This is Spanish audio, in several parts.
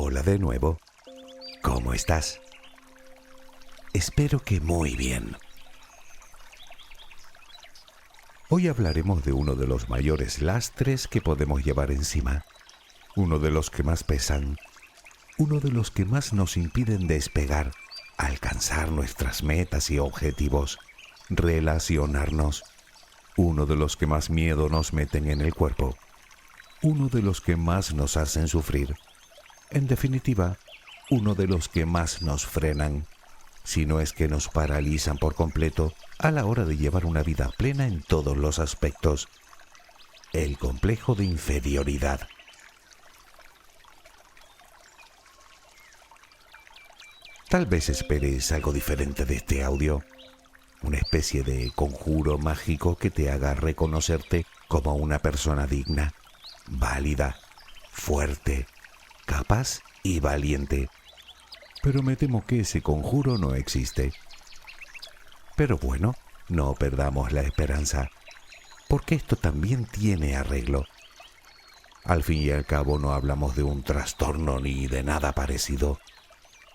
Hola de nuevo. ¿Cómo estás? Espero que muy bien. Hoy hablaremos de uno de los mayores lastres que podemos llevar encima, uno de los que más pesan, uno de los que más nos impiden despegar, alcanzar nuestras metas y objetivos, relacionarnos, uno de los que más miedo nos meten en el cuerpo, uno de los que más nos hacen sufrir, en definitiva, uno de los que más nos frenan, si no es que nos paralizan por completo a la hora de llevar una vida plena en todos los aspectos, el complejo de inferioridad. Tal vez esperes algo diferente de este audio, una especie de conjuro mágico que te haga reconocerte como una persona digna, válida, fuerte, capaz y valiente. Pero me temo que ese conjuro no existe. Pero bueno, no perdamos la esperanza, porque esto también tiene arreglo. Al fin y al cabo no hablamos de un trastorno ni de nada parecido.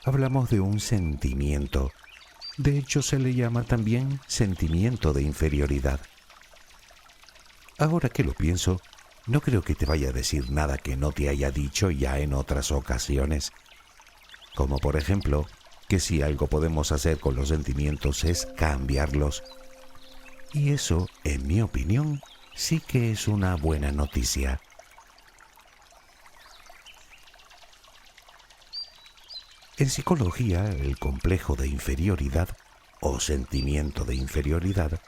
Hablamos de un sentimiento. De hecho, se le llama también sentimiento de inferioridad. Ahora que lo pienso, no creo que te vaya a decir nada que no te haya dicho ya en otras ocasiones. Como por ejemplo, que si algo podemos hacer con los sentimientos es cambiarlos. Y eso, en mi opinión, sí que es una buena noticia. En psicología, el complejo de inferioridad o sentimiento de inferioridad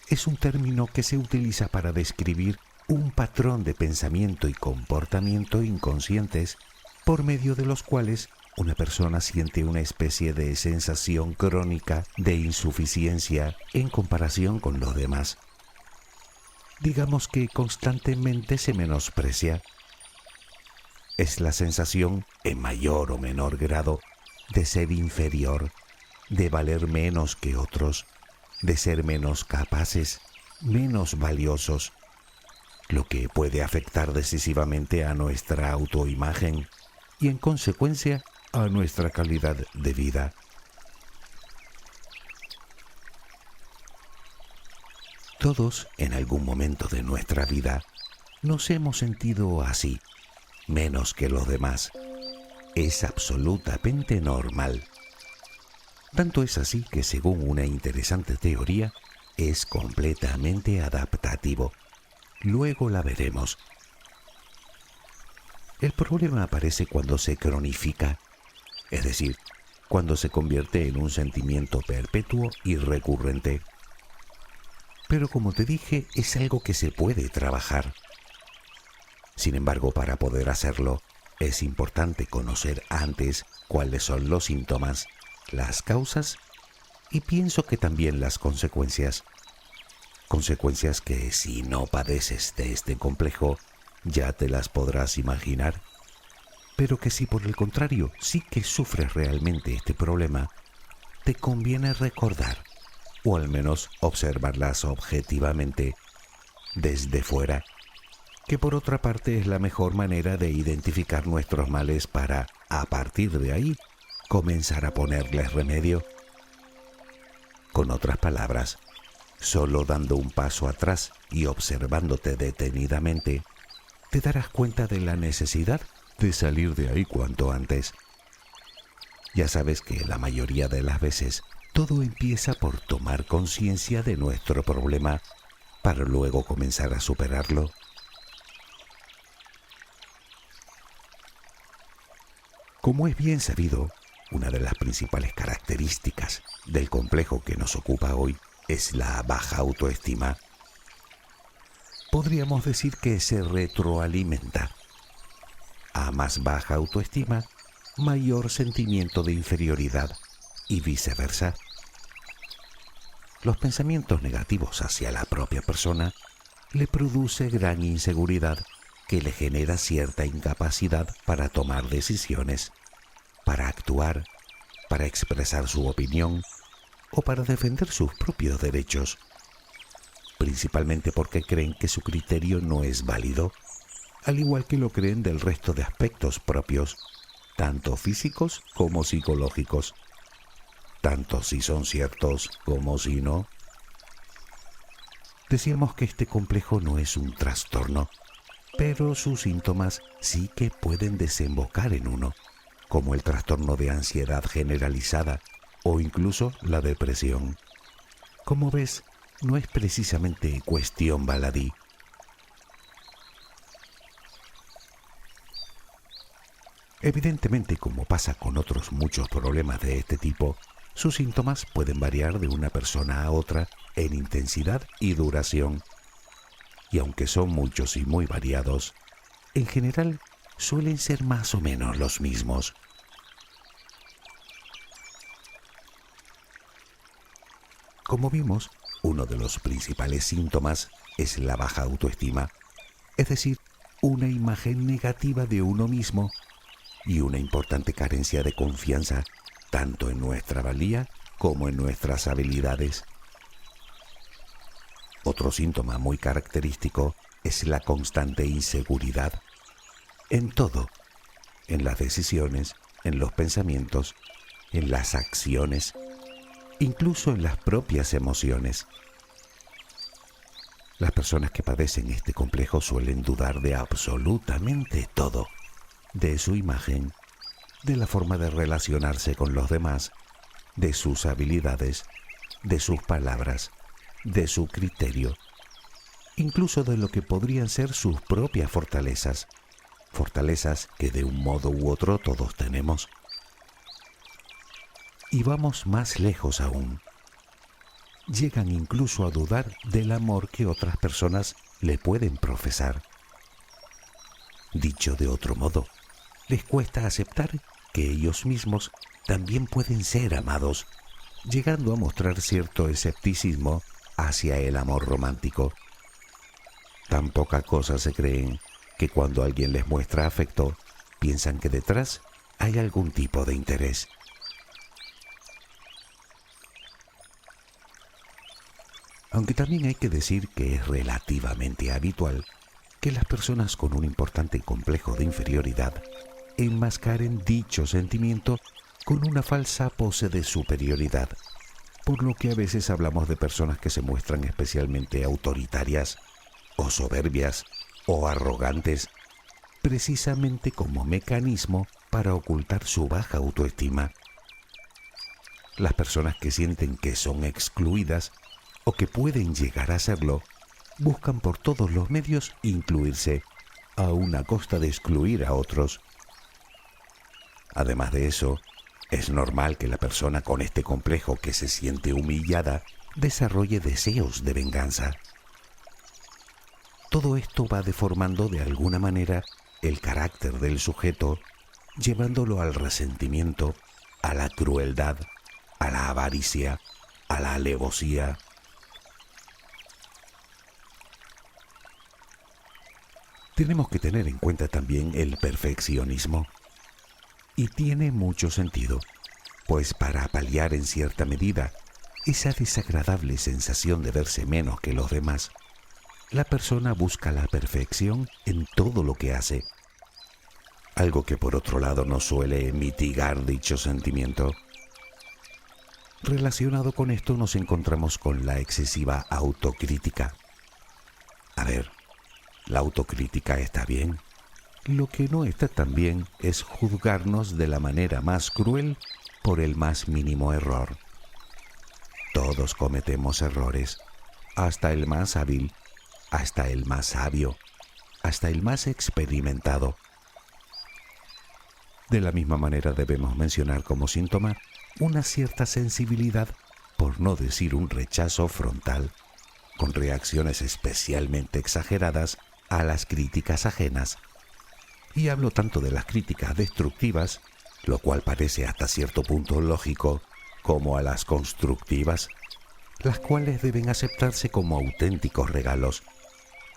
es un término que se utiliza para describir un patrón de pensamiento y comportamiento inconscientes por medio de los cuales una persona siente una especie de sensación crónica de insuficiencia en comparación con los demás. Digamos que constantemente se menosprecia. Es la sensación, en mayor o menor grado, de ser inferior, de valer menos que otros, de ser menos capaces, menos valiosos, lo que puede afectar decisivamente a nuestra autoimagen y, en consecuencia, a nuestra calidad de vida. Todos, en algún momento de nuestra vida, nos hemos sentido así, menos que los demás. Es absolutamente normal. Tanto es así que, según una interesante teoría, es completamente adaptativo. Luego la veremos. El problema aparece cuando se cronifica, es decir, cuando se convierte en un sentimiento perpetuo y recurrente. Pero como te dije, es algo que se puede trabajar. Sin embargo, para poder hacerlo, es importante conocer antes cuáles son los síntomas, las causas y pienso que también las consecuencias. Consecuencias que, si no padeces de este complejo, ya te las podrás imaginar. Pero que si por el contrario sí que sufres realmente este problema, te conviene recordar, o al menos observarlas objetivamente, desde fuera, que por otra parte es la mejor manera de identificar nuestros males para, a partir de ahí, comenzar a ponerles remedio. Con otras palabras, solo dando un paso atrás y observándote detenidamente, te darás cuenta de la necesidad de salir de ahí cuanto antes. Ya sabes que la mayoría de las veces todo empieza por tomar conciencia de nuestro problema para luego comenzar a superarlo. Como es bien sabido, una de las principales características del complejo que nos ocupa hoy es la baja autoestima. Podríamos decir que se retroalimenta. A más baja autoestima, mayor sentimiento de inferioridad y viceversa. Los pensamientos negativos hacia la propia persona le produce gran inseguridad que le genera cierta incapacidad para tomar decisiones, para actuar, para expresar su opinión o para defender sus propios derechos, principalmente porque creen que su criterio no es válido, al igual que lo creen del resto de aspectos propios. tanto físicos como psicológicos, tanto si son ciertos como si no. Decíamos que este complejo no es un trastorno, pero sus síntomas sí que pueden desembocar en uno, como el trastorno de ansiedad generalizada o incluso la depresión. Como ves, no es precisamente cuestión baladí. Evidentemente, como pasa con otros muchos problemas de este tipo, sus síntomas pueden variar de una persona a otra en intensidad y duración. Y aunque son muchos y muy variados, en general suelen ser más o menos los mismos. Como vimos, uno de los principales síntomas es la baja autoestima, es decir, una imagen negativa de uno mismo y una importante carencia de confianza tanto en nuestra valía como en nuestras habilidades. Otro síntoma muy característico es la constante inseguridad en todo, en las decisiones, en los pensamientos, en las acciones, incluso en las propias emociones. Las personas que padecen este complejo suelen dudar de absolutamente todo, de su imagen, de la forma de relacionarse con los demás, de sus habilidades, de sus palabras, de su criterio, incluso de lo que podrían ser sus propias fortalezas, fortalezas que de un modo u otro todos tenemos. Y vamos más lejos aún. Llegan incluso a dudar del amor que otras personas le pueden profesar. Dicho de otro modo, les cuesta aceptar que ellos mismos también pueden ser amados, llegando a mostrar cierto escepticismo hacia el amor romántico. Tan poca cosa se creen que cuando alguien les muestra afecto, piensan que detrás hay algún tipo de interés. Aunque también hay que decir que es relativamente habitual que las personas con un importante complejo de inferioridad enmascaren dicho sentimiento con una falsa pose de superioridad, por lo que a veces hablamos de personas que se muestran especialmente autoritarias, o soberbias, o arrogantes, precisamente como mecanismo para ocultar su baja autoestima. Las personas que sienten que son excluidas o que pueden llegar a serlo, buscan por todos los medios incluirse, aun a costa de excluir a otros. Además de eso, es normal que la persona con este complejo que se siente humillada desarrolle deseos de venganza. Todo esto va deformando de alguna manera el carácter del sujeto, llevándolo al resentimiento, a la crueldad, a la avaricia, a la alevosía. Tenemos que tener en cuenta también el perfeccionismo. Y tiene mucho sentido, pues para paliar en cierta medida esa desagradable sensación de verse menos que los demás, la persona busca la perfección en todo lo que hace, algo que por otro lado no suele mitigar dicho sentimiento. Relacionado con esto nos encontramos con la excesiva autocrítica. A ver, la autocrítica está bien. Lo que no está tan bien es juzgarnos de la manera más cruel por el más mínimo error. Todos cometemos errores, hasta el más hábil, hasta el más sabio, hasta el más experimentado. De la misma manera debemos mencionar como síntoma una cierta sensibilidad, por no decir un rechazo frontal, con reacciones especialmente exageradas a las críticas ajenas. Y hablo tanto de las críticas destructivas, lo cual parece hasta cierto punto lógico, como a las constructivas, las cuales deben aceptarse como auténticos regalos,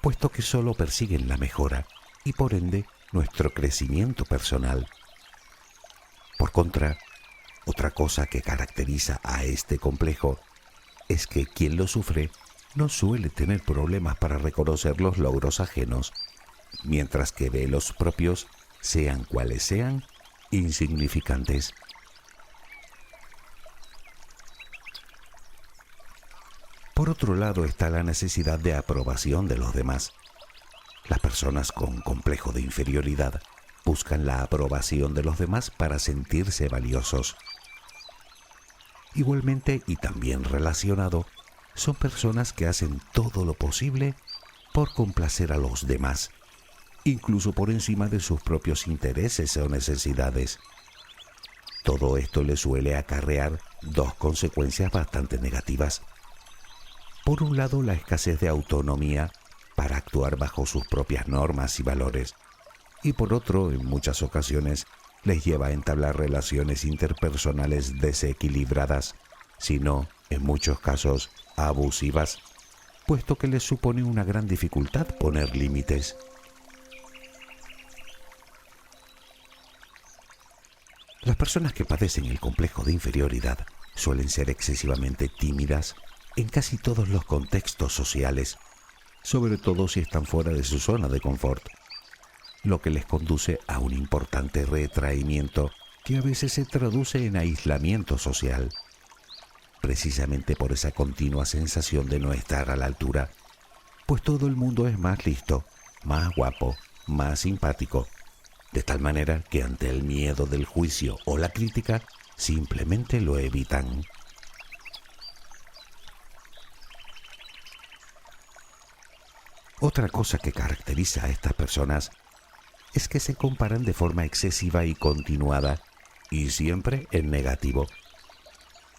puesto que solo persiguen la mejora y por ende nuestro crecimiento personal. Por contra, otra cosa que caracteriza a este complejo es que quien lo sufre no suele tener problemas para reconocer los logros ajenos, mientras que ve los propios, sean cuales sean, insignificantes. Por otro lado está la necesidad de aprobación de los demás. Las personas con complejo de inferioridad buscan la aprobación de los demás para sentirse valiosos. Igualmente, y también relacionado, son personas que hacen todo lo posible por complacer a los demás, incluso por encima de sus propios intereses o necesidades. Todo esto le suele acarrear dos consecuencias bastante negativas. Por un lado, la escasez de autonomía para actuar bajo sus propias normas y valores, y por otro, en muchas ocasiones, les lleva a entablar relaciones interpersonales desequilibradas, sino, en muchos casos, abusivas, puesto que les supone una gran dificultad poner límites. Las personas que padecen el complejo de inferioridad suelen ser excesivamente tímidas en casi todos los contextos sociales, sobre todo si están fuera de su zona de confort, lo que les conduce a un importante retraimiento que a veces se traduce en aislamiento social, precisamente por esa continua sensación de no estar a la altura, pues todo el mundo es más listo, más guapo, más simpático, de tal manera que ante el miedo del juicio o la crítica simplemente lo evitan. Otra cosa que caracteriza a estas personas es que se comparan de forma excesiva y continuada, y siempre en negativo.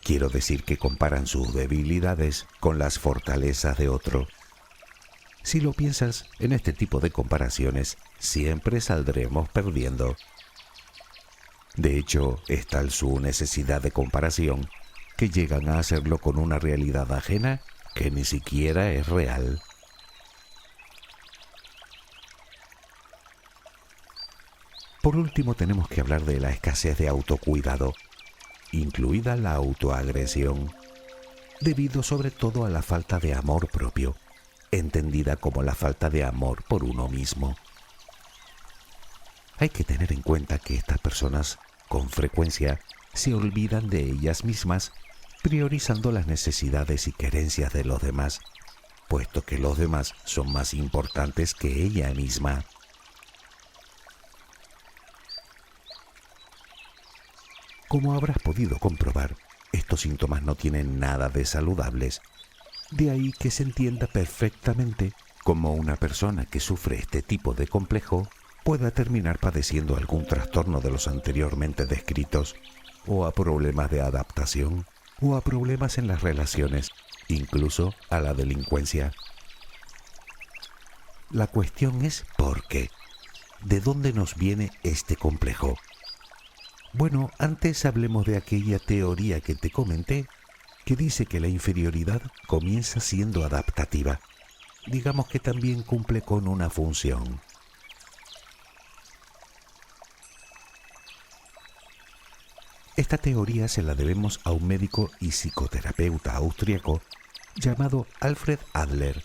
Quiero decir que comparan sus debilidades con las fortalezas de otro. Si lo piensas, en este tipo de comparaciones siempre saldremos perdiendo. De hecho, es tal su necesidad de comparación que llegan a hacerlo con una realidad ajena que ni siquiera es real. Por último, tenemos que hablar de la escasez de autocuidado, incluida la autoagresión, debido sobre todo a la falta de amor propio, entendida como la falta de amor por uno mismo. Hay que tener en cuenta que estas personas, con frecuencia, se olvidan de ellas mismas, priorizando las necesidades y querencias de los demás, puesto que los demás son más importantes que ella misma. Como habrás podido comprobar, estos síntomas no tienen nada de saludables. De ahí que se entienda perfectamente cómo una persona que sufre este tipo de complejo pueda terminar padeciendo algún trastorno de los anteriormente descritos, o a problemas de adaptación, o a problemas en las relaciones, incluso a la delincuencia. La cuestión es ¿por qué? ¿De dónde nos viene este complejo? Bueno, antes hablemos de aquella teoría que te comenté, que dice que la inferioridad comienza siendo adaptativa. Digamos que también cumple con una función. Esta teoría se la debemos a un médico y psicoterapeuta austriaco llamado Alfred Adler,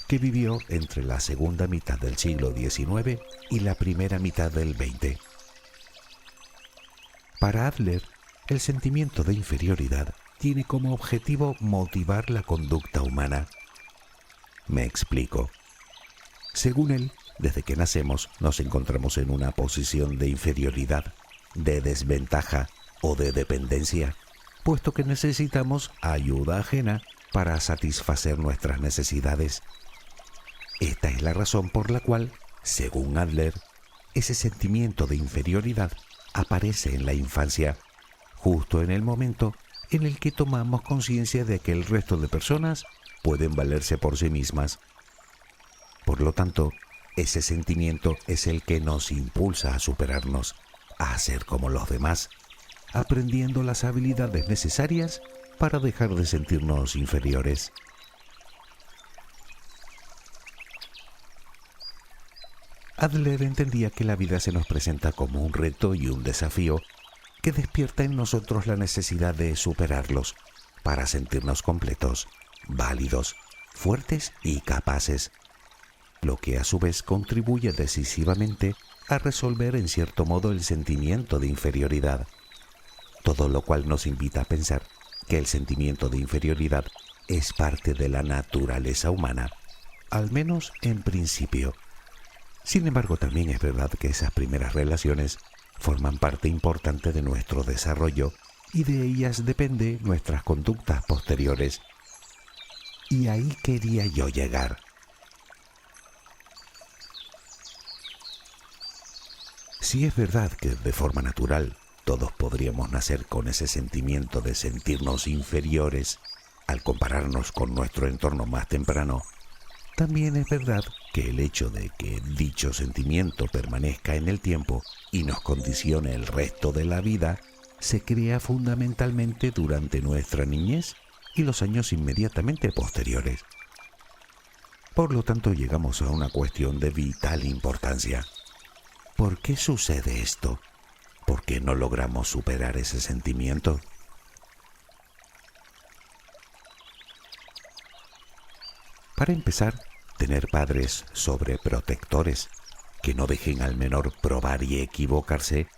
que vivió entre la segunda mitad del siglo XIX y la primera mitad del XX. Para Adler, el sentimiento de inferioridad tiene como objetivo motivar la conducta humana. Me explico. Según él, desde que nacemos nos encontramos en una posición de inferioridad, de desventaja o de dependencia, puesto que necesitamos ayuda ajena para satisfacer nuestras necesidades. Esta es la razón por la cual, según Adler, ese sentimiento de inferioridad aparece en la infancia, justo en el momento en el que tomamos conciencia de que el resto de personas pueden valerse por sí mismas. Por lo tanto, ese sentimiento es el que nos impulsa a superarnos, a ser como los demás, aprendiendo las habilidades necesarias para dejar de sentirnos inferiores. Adler entendía que la vida se nos presenta como un reto y un desafío que despierta en nosotros la necesidad de superarlos para sentirnos completos, válidos, fuertes y capaces, lo que a su vez contribuye decisivamente a resolver en cierto modo el sentimiento de inferioridad, todo lo cual nos invita a pensar que el sentimiento de inferioridad es parte de la naturaleza humana, al menos en principio. Sin embargo, también es verdad que esas primeras relaciones forman parte importante de nuestro desarrollo y de ellas depende nuestras conductas posteriores. Y ahí quería yo llegar. Si es verdad que de forma natural todos podríamos nacer con ese sentimiento de sentirnos inferiores al compararnos con nuestro entorno más temprano, también es verdad que el hecho de que dicho sentimiento permanezca en el tiempo y nos condicione el resto de la vida se crea fundamentalmente durante nuestra niñez y los años inmediatamente posteriores. Por lo tanto, llegamos a una cuestión de vital importancia. ¿Por qué sucede esto? ¿Por qué no logramos superar ese sentimiento? Para empezar, tener padres sobreprotectores, que no dejen al menor probar y equivocarse,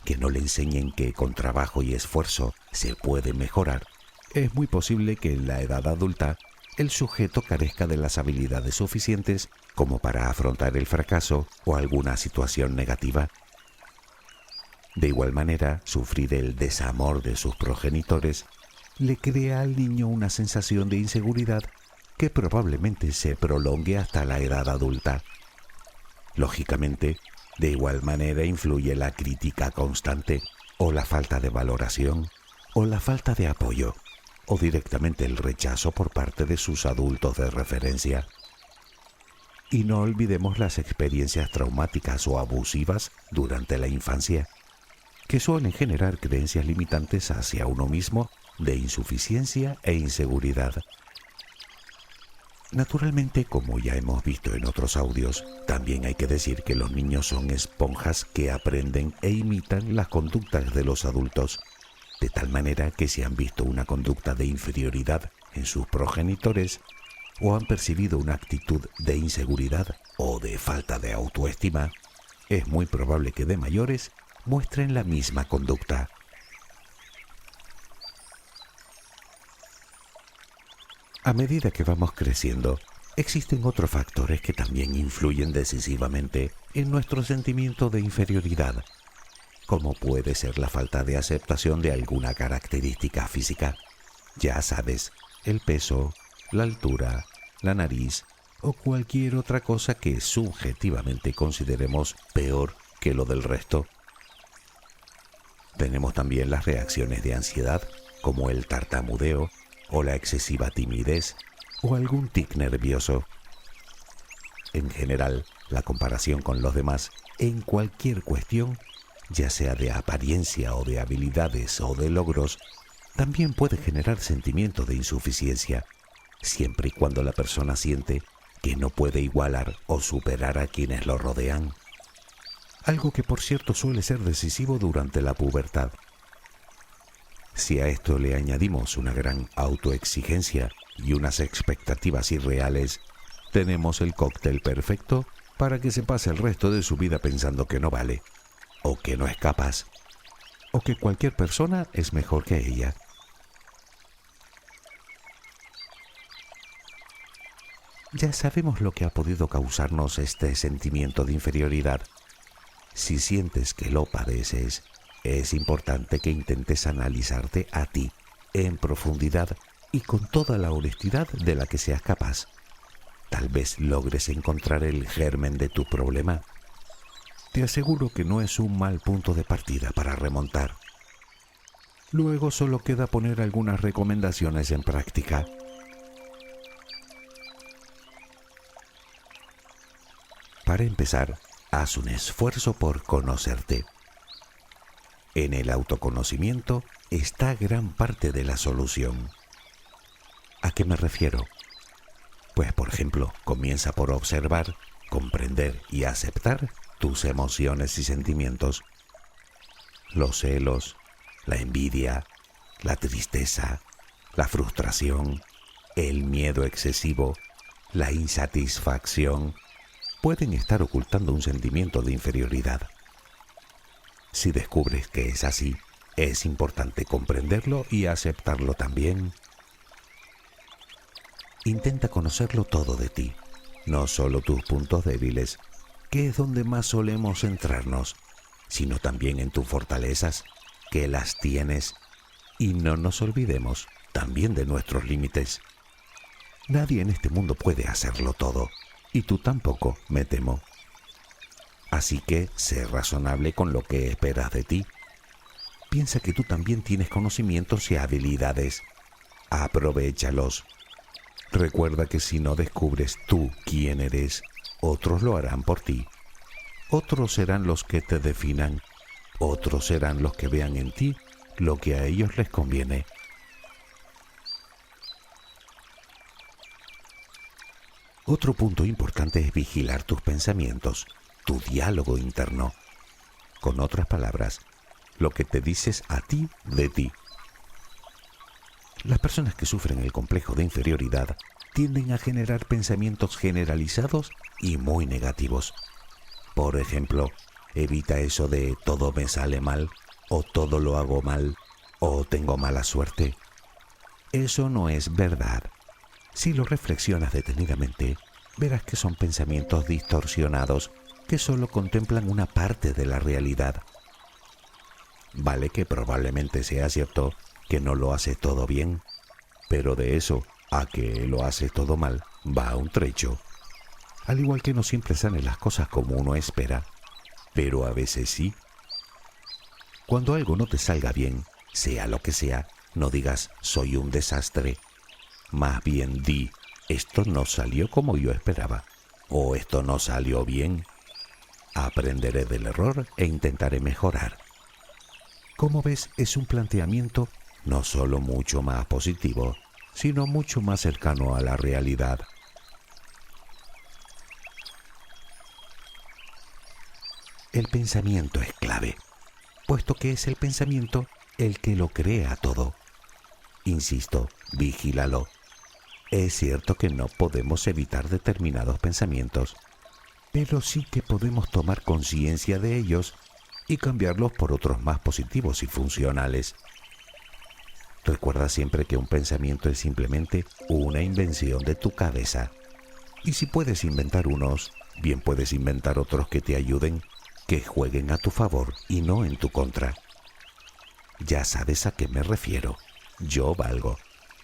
que no le enseñen que con trabajo y esfuerzo se puede mejorar. Es muy posible que en la edad adulta el sujeto carezca de las habilidades suficientes como para afrontar el fracaso o alguna situación negativa. De igual manera, sufrir el desamor de sus progenitores le crea al niño una sensación de inseguridad que probablemente se prolongue hasta la edad adulta. Lógicamente, de igual manera influye la crítica constante, o la falta de valoración, o la falta de apoyo, o directamente el rechazo por parte de sus adultos de referencia. Y no olvidemos las experiencias traumáticas o abusivas durante la infancia, que suelen generar creencias limitantes hacia uno mismo de insuficiencia e inseguridad. Naturalmente, como ya hemos visto en otros audios, también hay que decir que los niños son esponjas que aprenden e imitan las conductas de los adultos, de tal manera que si han visto una conducta de inferioridad en sus progenitores o han percibido una actitud de inseguridad o de falta de autoestima, es muy probable que de mayores muestren la misma conducta. A medida que vamos creciendo, existen otros factores que también influyen decisivamente en nuestro sentimiento de inferioridad, como puede ser la falta de aceptación de alguna característica física. Ya sabes, el peso, la altura, la nariz o cualquier otra cosa que subjetivamente consideremos peor que lo del resto. Tenemos también las reacciones de ansiedad, como el tartamudeo, o la excesiva timidez, o algún tic nervioso. En general, la comparación con los demás en cualquier cuestión, ya sea de apariencia o de habilidades o de logros, también puede generar sentimiento de insuficiencia, siempre y cuando la persona siente que no puede igualar o superar a quienes lo rodean. Algo que, por cierto, suele ser decisivo durante la pubertad. Si a esto le añadimos una gran autoexigencia y unas expectativas irreales, tenemos el cóctel perfecto para que se pase el resto de su vida pensando que no vale, o que no es capaz, o que cualquier persona es mejor que ella. Ya sabemos lo que ha podido causarnos este sentimiento de inferioridad. Si sientes que lo padeces, es importante que intentes analizarte a ti en profundidad y con toda la honestidad de la que seas capaz. Tal vez logres encontrar el germen de tu problema. Te aseguro que no es un mal punto de partida para remontar. Luego solo queda poner algunas recomendaciones en práctica. Para empezar, haz un esfuerzo por conocerte. En el autoconocimiento está gran parte de la solución. ¿A qué me refiero? Pues, por ejemplo, comienza por observar, comprender y aceptar tus emociones y sentimientos. Los celos, la envidia, la tristeza, la frustración, el miedo excesivo, la insatisfacción, pueden estar ocultando un sentimiento de inferioridad. Si descubres que es así, es importante comprenderlo y aceptarlo también. Intenta conocerlo todo de ti, no solo tus puntos débiles, que es donde más solemos centrarnos, sino también en tus fortalezas, que las tienes. Y no nos olvidemos también de nuestros límites. Nadie en este mundo puede hacerlo todo, y tú tampoco, me temo. Así que sé razonable con lo que esperas de ti. Piensa que tú también tienes conocimientos y habilidades. Aprovéchalos. Recuerda que si no descubres tú quién eres, otros lo harán por ti. Otros serán los que te definan. Otros serán los que vean en ti lo que a ellos les conviene. Otro punto importante es vigilar tus pensamientos, tu diálogo interno. Con otras palabras, lo que te dices a ti de ti. Las personas que sufren el complejo de inferioridad tienden a generar pensamientos generalizados y muy negativos. Por ejemplo, evita eso de todo me sale mal, o todo lo hago mal, o tengo mala suerte. Eso no es verdad. Si lo reflexionas detenidamente, verás que son pensamientos distorsionados que solo contemplan una parte de la realidad. Vale que probablemente sea cierto que no lo haces todo bien, pero de eso a que lo haces todo mal va un trecho. Al igual que no siempre salen las cosas como uno espera, pero a veces sí. Cuando algo no te salga bien, sea lo que sea, no digas soy un desastre. Más bien di, esto no salió como yo esperaba, o esto no salió bien. Aprenderé del error e intentaré mejorar. Como ves, es un planteamiento no solo mucho más positivo, sino mucho más cercano a la realidad. El pensamiento es clave, puesto que es el pensamiento el que lo crea todo. Insisto, vigílalo. Es cierto que no podemos evitar determinados pensamientos, pero sí que podemos tomar conciencia de ellos y cambiarlos por otros más positivos y funcionales. Recuerda siempre que un pensamiento es simplemente una invención de tu cabeza. Y si puedes inventar unos, bien puedes inventar otros que te ayuden, que jueguen a tu favor y no en tu contra. Ya sabes a qué me refiero. Yo valgo.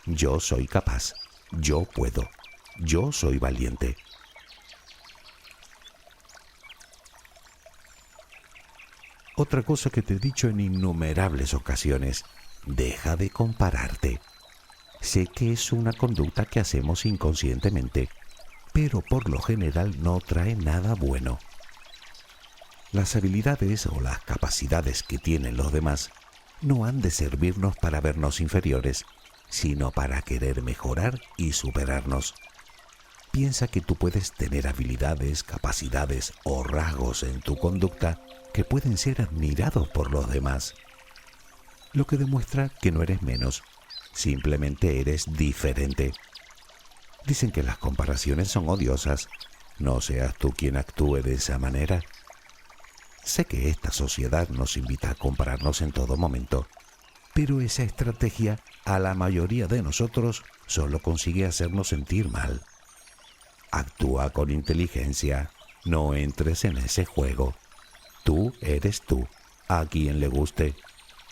Yo soy capaz. Yo puedo. Yo soy valiente. Otra cosa que te he dicho en innumerables ocasiones: deja de compararte. Sé que es una conducta que hacemos inconscientemente, pero por lo general no trae nada bueno. Las habilidades o las capacidades que tienen los demás no han de servirnos para vernos inferiores, sino para querer mejorar y superarnos. Piensa que tú puedes tener habilidades, capacidades o rasgos en tu conducta que pueden ser admirados por los demás, lo que demuestra que no eres menos, simplemente eres diferente. Dicen que las comparaciones son odiosas. No seas tú quien actúe de esa manera. Sé que esta sociedad nos invita a compararnos en todo momento, pero esa estrategia a la mayoría de nosotros solo consigue hacernos sentir mal. Actúa con inteligencia, no entres en ese juego. Tú eres tú, a quien le guste,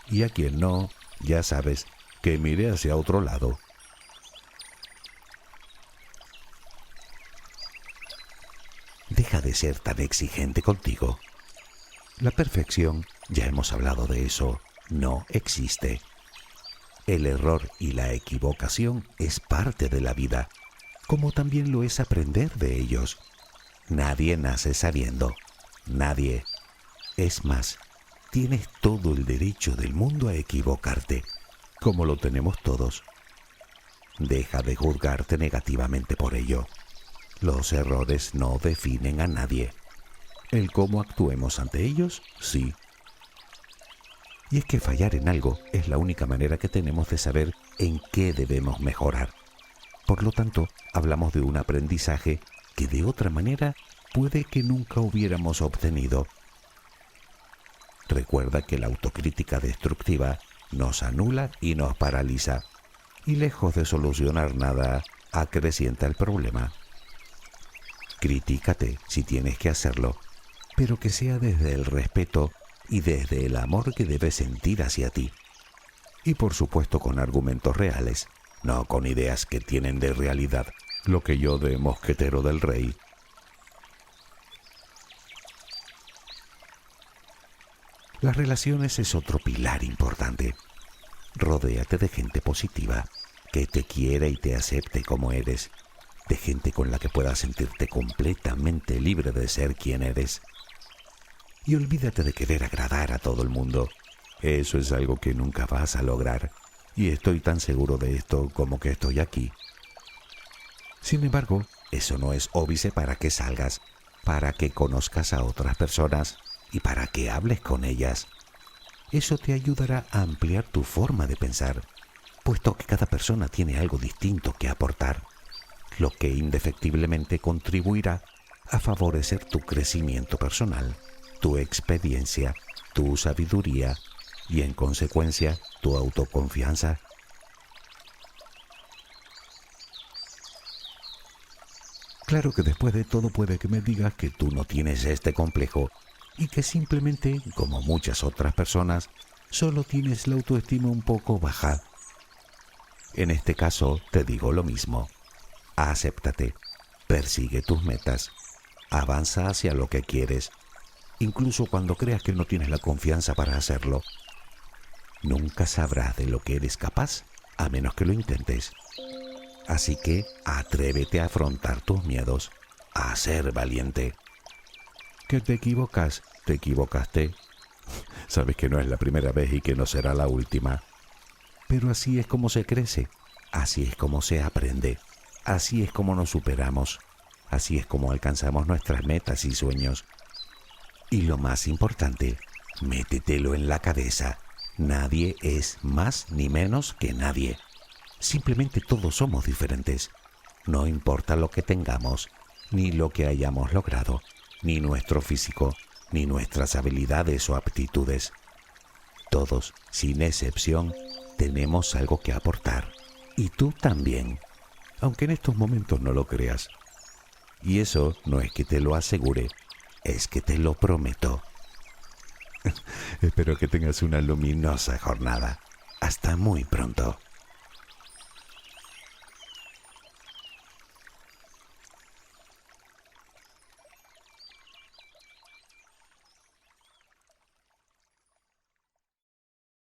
y a quien no, ya sabes, que mire hacia otro lado. Deja de ser tan exigente contigo. La perfección, ya hemos hablado de eso, no existe. El error y la equivocación es parte de la vida, como también lo es aprender de ellos. Nadie nace sabiendo, nadie. Es más, tienes todo el derecho del mundo a equivocarte, como lo tenemos todos. Deja de juzgarte negativamente por ello. Los errores no definen a nadie. El cómo actuemos ante ellos, sí. Y es que fallar en algo es la única manera que tenemos de saber en qué debemos mejorar. Por lo tanto, hablamos de un aprendizaje que de otra manera puede que nunca hubiéramos obtenido. Recuerda que la autocrítica destructiva nos anula y nos paraliza, y lejos de solucionar nada, acrecienta el problema. Critícate si tienes que hacerlo, pero que sea desde el respeto y desde el amor que debes sentir hacia ti. Y por supuesto con argumentos reales, no con ideas que tienen de realidad lo que yo de mosquetero del rey. Las relaciones es otro pilar importante. Rodéate de gente positiva, que te quiera y te acepte como eres, de gente con la que puedas sentirte completamente libre de ser quien eres. Y olvídate de querer agradar a todo el mundo. Eso es algo que nunca vas a lograr, y estoy tan seguro de esto como que estoy aquí. Sin embargo, eso no es óbice para que salgas, para que conozcas a otras personas y para que hables con ellas. Eso te ayudará a ampliar tu forma de pensar, puesto que cada persona tiene algo distinto que aportar, lo que indefectiblemente contribuirá a favorecer tu crecimiento personal, tu experiencia, tu sabiduría y, en consecuencia, tu autoconfianza. Claro que después de todo puede que me digas que tú no tienes este complejo y que simplemente, como muchas otras personas, solo tienes la autoestima un poco baja. En este caso te digo lo mismo. Acéptate, persigue tus metas, avanza hacia lo que quieres, incluso cuando creas que no tienes la confianza para hacerlo. Nunca sabrás de lo que eres capaz a menos que lo intentes. Así que atrévete a afrontar tus miedos, a ser valiente. Que te equivocas, te equivocaste. Sabes que no es la primera vez y que no será la última. Pero así es como se crece, así es como se aprende, así es como nos superamos, así es como alcanzamos nuestras metas y sueños. Y lo más importante, métetelo en la cabeza. Nadie es más ni menos que nadie. Simplemente todos somos diferentes. No importa lo que tengamos, ni lo que hayamos logrado, ni nuestro físico, ni nuestras habilidades o aptitudes. Todos, sin excepción, tenemos algo que aportar. Y tú también, aunque en estos momentos no lo creas. Y eso no es que te lo asegure, es que te lo prometo. Espero que tengas una luminosa jornada. Hasta muy pronto.